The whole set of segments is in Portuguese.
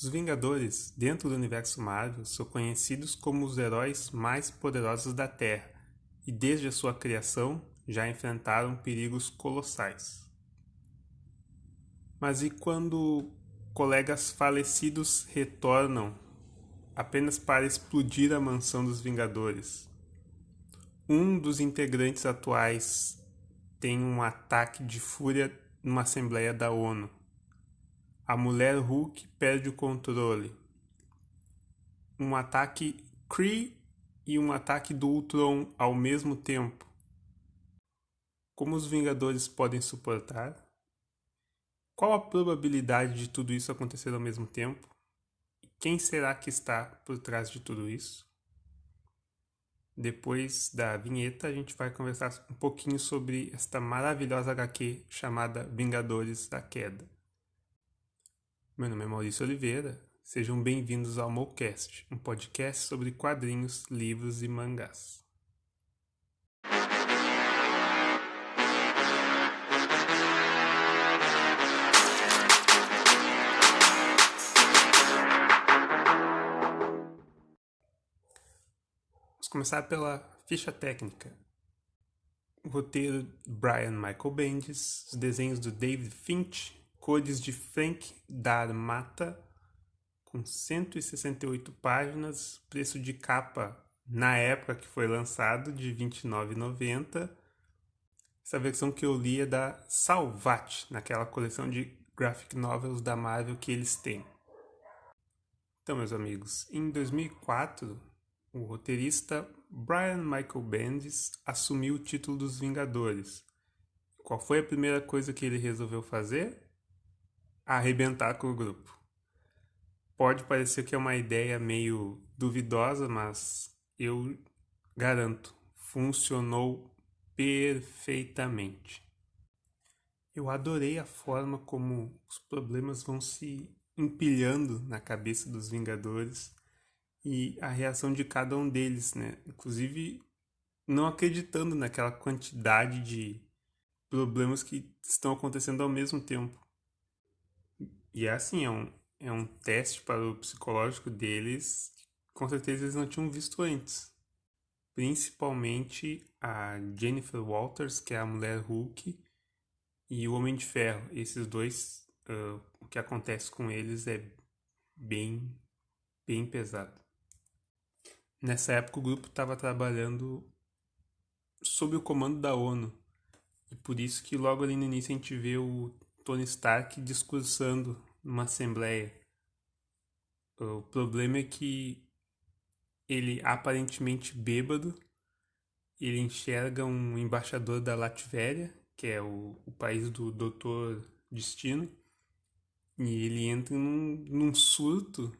Os Vingadores, dentro do universo Marvel, são conhecidos como os heróis mais poderosos da Terra e desde a sua criação já enfrentaram perigos colossais. Mas e quando colegas falecidos retornam apenas para explodir a mansão dos Vingadores? Um dos integrantes atuais tem um ataque de fúria numa assembleia da ONU. A mulher Hulk perde o controle. Um ataque Kree e um ataque do Ultron ao mesmo tempo. Como os Vingadores podem suportar? Qual a probabilidade de tudo isso acontecer ao mesmo tempo? Quem será que está por trás de tudo isso? Depois da vinheta, a gente vai conversar um pouquinho sobre esta maravilhosa HQ chamada Vingadores da Queda. Meu nome é Maurício Oliveira, sejam bem-vindos ao Mocast, um podcast sobre quadrinhos, livros e mangás. Vamos começar pela ficha técnica. O roteiro Brian Michael Bendis, os desenhos do David Finch, cores de Frank Darmata, com 168 páginas, preço de capa na época que foi lançado de R$ 29,90. Essa versão que eu li é da Salvat, naquela coleção de graphic novels da Marvel que eles têm. Então, meus amigos, em 2004, o roteirista Brian Michael Bendis assumiu o título dos Vingadores. Qual foi a primeira coisa que ele resolveu fazer? Arrebentar com o grupo. Pode parecer que é uma ideia meio duvidosa, mas eu garanto, funcionou perfeitamente. Eu adorei a forma como os problemas vão se empilhando na cabeça dos Vingadores e a reação de cada um deles, né? Inclusive, não acreditando naquela quantidade de problemas que estão acontecendo ao mesmo tempo. E é assim, é um teste para o psicológico deles, que com certeza eles não tinham visto antes. Principalmente a Jennifer Walters, que é a mulher Hulk, e o Homem de Ferro. Esses dois, o que acontece com eles é bem pesado. Nessa época o grupo estava trabalhando sob o comando da ONU. E por isso que logo ali no início a gente vê o Tony Stark discursando numa assembleia. O problema é que ele, aparentemente bêbado, ele enxerga um embaixador da Latvéria, que é o país do Doutor Destino, e ele entra num surto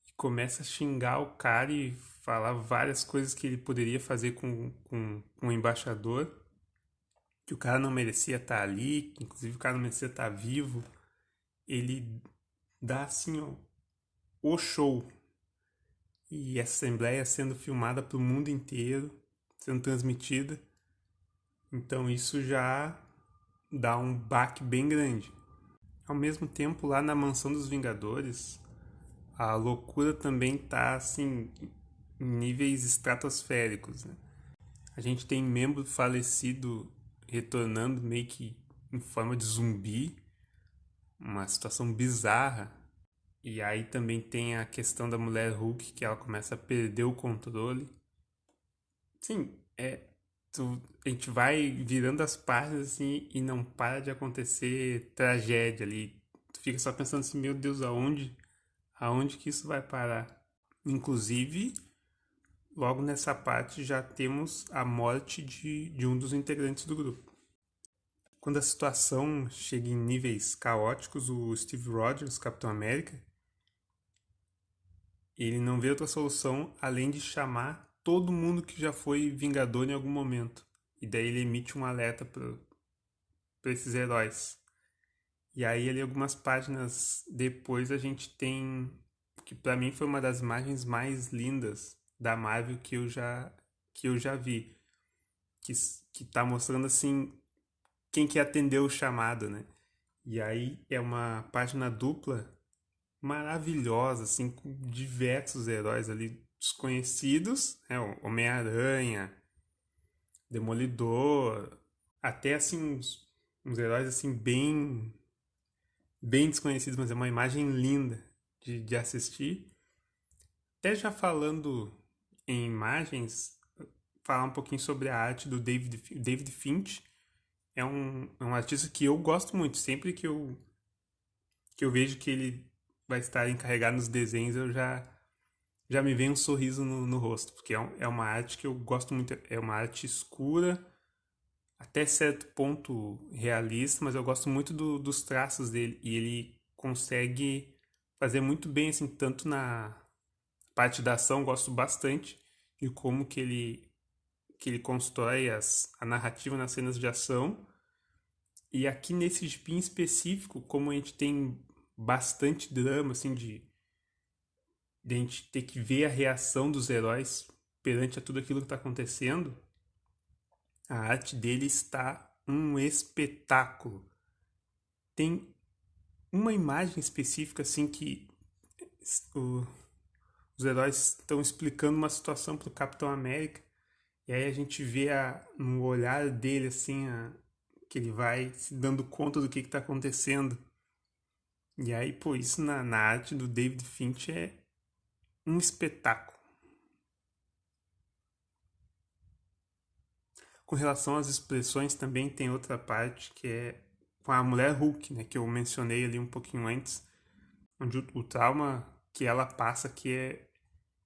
e começa a xingar o cara e falar várias coisas que ele poderia fazer com o embaixador, que o cara não merecia estar ali, que inclusive o cara não merecia estar vivo. Ele dá assim, ó, o show. E essa assembleia sendo filmada para o mundo inteiro, sendo transmitida. Então isso já dá um baque bem grande. Ao mesmo tempo, lá na Mansão dos Vingadores, a loucura também tá assim, em níveis estratosféricos, né? A gente tem membro falecido retornando meio que em forma de zumbi, uma situação bizarra. E aí também tem a questão da mulher Hulk, que ela começa a perder o controle. Sim, a gente vai virando as páginas assim e não para de acontecer tragédia ali. Tu fica só pensando assim, meu Deus, aonde que isso vai parar? Inclusive, logo nessa parte já temos a morte de um dos integrantes do grupo. Quando a situação chega em níveis caóticos, o Steve Rogers, Capitão América, ele não vê outra solução além de chamar todo mundo que já foi Vingador em algum momento. E daí ele emite um alerta para esses heróis. E aí ali algumas páginas depois a gente tem, que para mim foi uma das imagens mais lindas da Marvel que eu já vi. Que tá mostrando assim quem que atendeu o chamado, né? E aí é uma página dupla maravilhosa, assim, com diversos heróis ali desconhecidos, né? O Homem-Aranha, Demolidor, até assim uns heróis assim bem desconhecidos, mas é uma imagem linda de assistir. Até já falando em imagens, falar um pouquinho sobre a arte do David Finch. É um artista que eu gosto muito. Sempre que eu vejo que ele vai estar encarregado nos desenhos, já me vem um sorriso no rosto. Porque é uma arte que eu gosto muito. É uma arte escura, até certo ponto realista, mas eu gosto muito dos traços dele. E ele consegue fazer muito bem, assim, tanto na parte da ação, gosto bastante de como que ele constrói a narrativa nas cenas de ação. E aqui nesse gibi em específico, como a gente tem bastante drama, assim, de a gente ter que ver a reação dos heróis perante a tudo aquilo que está acontecendo, a arte dele está um espetáculo. Tem uma imagem específica, assim, que o- os heróis estão explicando uma situação para o Capitão América, e aí a gente vê no olhar dele, assim, que ele vai se dando conta do que está acontecendo. E aí, pô, isso na arte do David Finch é um espetáculo. Com relação às expressões, também tem outra parte que é com a mulher Hulk, né, que eu mencionei ali um pouquinho antes, onde o trauma que ela passa que é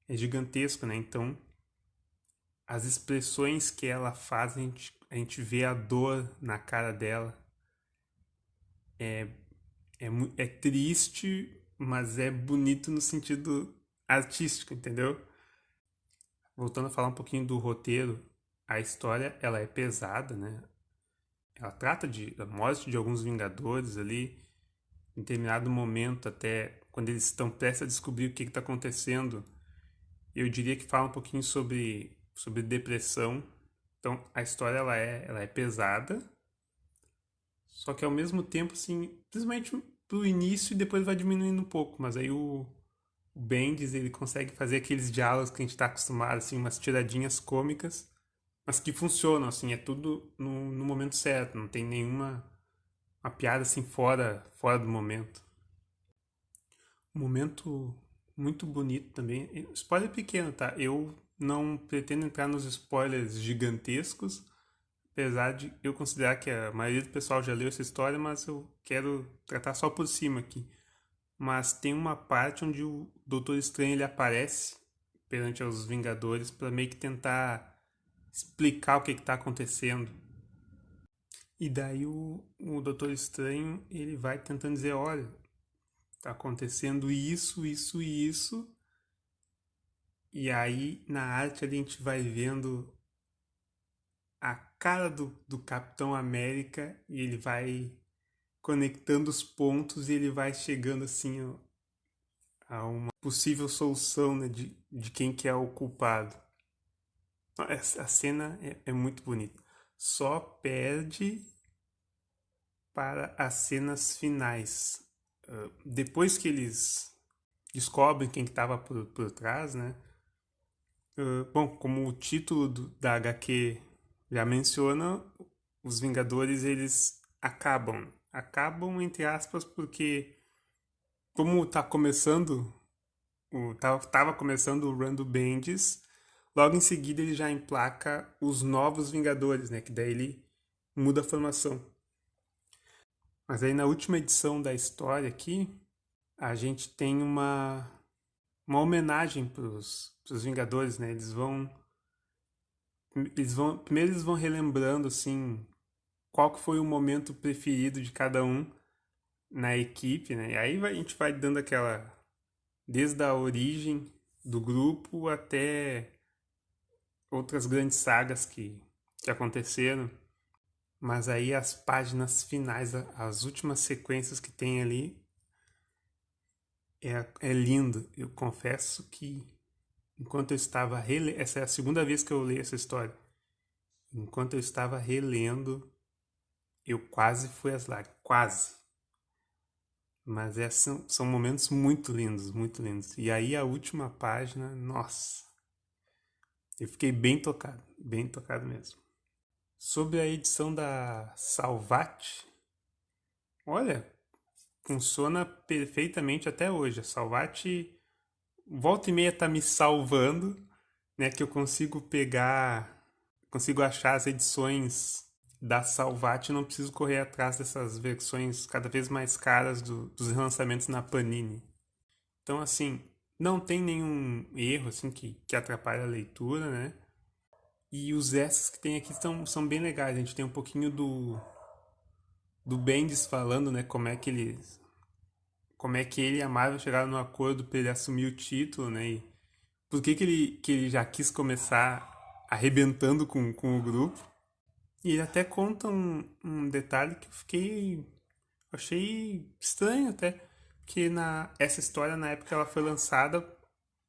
gigantesco, né? Então, as expressões que ela faz, a gente vê a dor na cara dela. É triste, mas é bonito no sentido artístico, entendeu? Voltando a falar um pouquinho do roteiro, a história ela é pesada, né? Ela trata da morte de alguns Vingadores ali, em determinado momento, até quando eles estão prestes a descobrir o que está acontecendo. Eu diria que fala um pouquinho sobre depressão. Então, a história ela é pesada, só que ao mesmo tempo, assim, principalmente pro início e depois vai diminuindo um pouco. Mas aí o Bendis, ele consegue fazer aqueles diálogos que a gente está acostumado, assim, umas tiradinhas cômicas, mas que funcionam, assim, é tudo no momento certo, não tem nenhuma uma piada assim fora do momento. Um momento muito bonito também. Spoiler pequeno, tá? Eu não pretendo entrar nos spoilers gigantescos, apesar de eu considerar que a maioria do pessoal já leu essa história, mas eu quero tratar só por cima aqui. Mas tem uma parte onde o Doutor Estranho ele aparece perante os Vingadores para meio que tentar explicar o que está acontecendo. E daí o Doutor Estranho ele vai tentando dizer, olha, tá acontecendo isso, isso e isso. E aí na arte a gente vai vendo a cara do Capitão América e ele vai conectando os pontos e ele vai chegando assim ó, a uma possível solução, né, de quem que é o culpado. A cena é muito bonita. Só perde para as cenas finais. Depois que eles descobrem quem estava por trás, né? Bom, como o título da HQ já menciona, os Vingadores eles acabam entre aspas porque como tá começando tava começando o run do Bendis, logo em seguida ele já emplaca os novos Vingadores, né? Que daí ele muda a formação. Mas aí na última edição da história aqui, a gente tem uma homenagem pros Vingadores, né? Primeiro eles vão relembrando assim qual que foi o momento preferido de cada um na equipe, né? E aí a gente vai dando aquela desde a origem do grupo até outras grandes sagas que aconteceram. Mas aí as páginas finais, as últimas sequências que tem ali, é lindo. Eu confesso que enquanto eu estava relendo, essa é a segunda vez que eu leio essa história. Enquanto eu estava relendo, eu quase fui às lágrimas. Quase. Mas são momentos muito lindos, muito lindos. E aí a última página, nossa, eu fiquei bem tocado mesmo. Sobre a edição da Salvat, olha, funciona perfeitamente até hoje. A Salvat volta e meia tá me salvando, né? Que eu consigo achar as edições da Salvat e não preciso correr atrás dessas versões cada vez mais caras dos relançamentos na Panini. Então, assim, não tem nenhum erro assim que atrapalhe a leitura, né? E os extras que tem aqui são bem legais. A gente tem um pouquinho do Bendis falando, né? Como é que ele e a Marvel chegaram no acordo para ele assumir o título, né? E por que ele já quis começar arrebentando com o grupo. E ele até conta um detalhe que achei estranho até, que essa história na época ela foi lançada,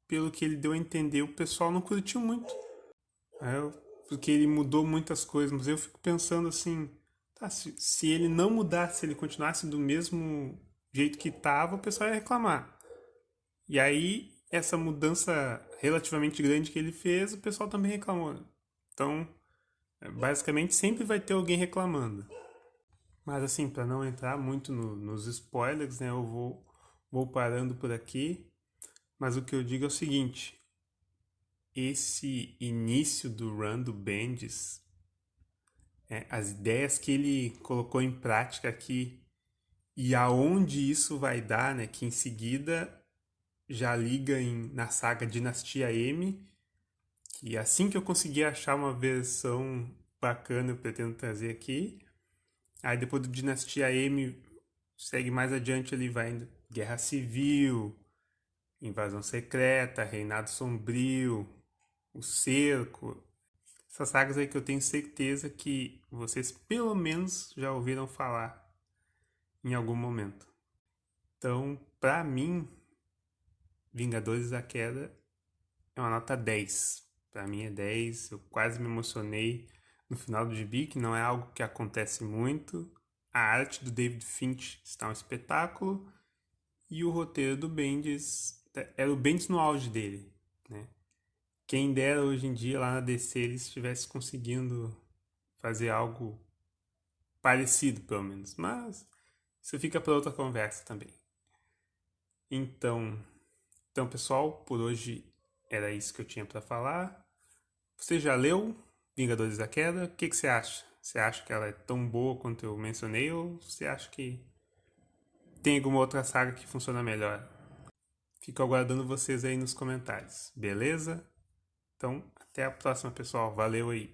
pelo que ele deu a entender, o pessoal não curtiu muito. Porque ele mudou muitas coisas, mas eu fico pensando assim, tá, se ele não mudasse, se ele continuasse do mesmo jeito que estava, o pessoal ia reclamar. E aí, essa mudança relativamente grande que ele fez, o pessoal também reclamou. Então, basicamente, sempre vai ter alguém reclamando. Mas assim, para não entrar muito nos spoilers, né, vou parando por aqui. Mas o que eu digo é o seguinte: esse início do run do Bendis, as ideias que ele colocou em prática aqui e aonde isso vai dar, né, que em seguida já liga na saga Dinastia M, que assim que eu conseguir achar uma versão bacana eu pretendo trazer aqui. Aí depois do Dinastia M segue mais adiante, ele vai indo Guerra Civil, Invasão Secreta, Reinado Sombrio, O Cerco. Essas sagas aí que eu tenho certeza que vocês pelo menos já ouviram falar em algum momento. Então, pra mim, Vingadores da Queda é uma nota 10. Pra mim é 10. Eu quase me emocionei no final do gibi, que não é algo que acontece muito. A arte do David Finch está um espetáculo. E o roteiro do Bendis era o Bendis no auge dele, né? Quem dera hoje em dia lá na DC ele estivesse conseguindo fazer algo parecido, pelo menos. Mas isso fica para outra conversa também. Então, pessoal, por hoje era isso que eu tinha para falar. Você já leu Vingadores da Queda? O que você acha? Você acha que ela é tão boa quanto eu mencionei ou você acha que tem alguma outra saga que funciona melhor? Fico aguardando vocês aí nos comentários, beleza? Então, até a próxima, pessoal. Valeu aí.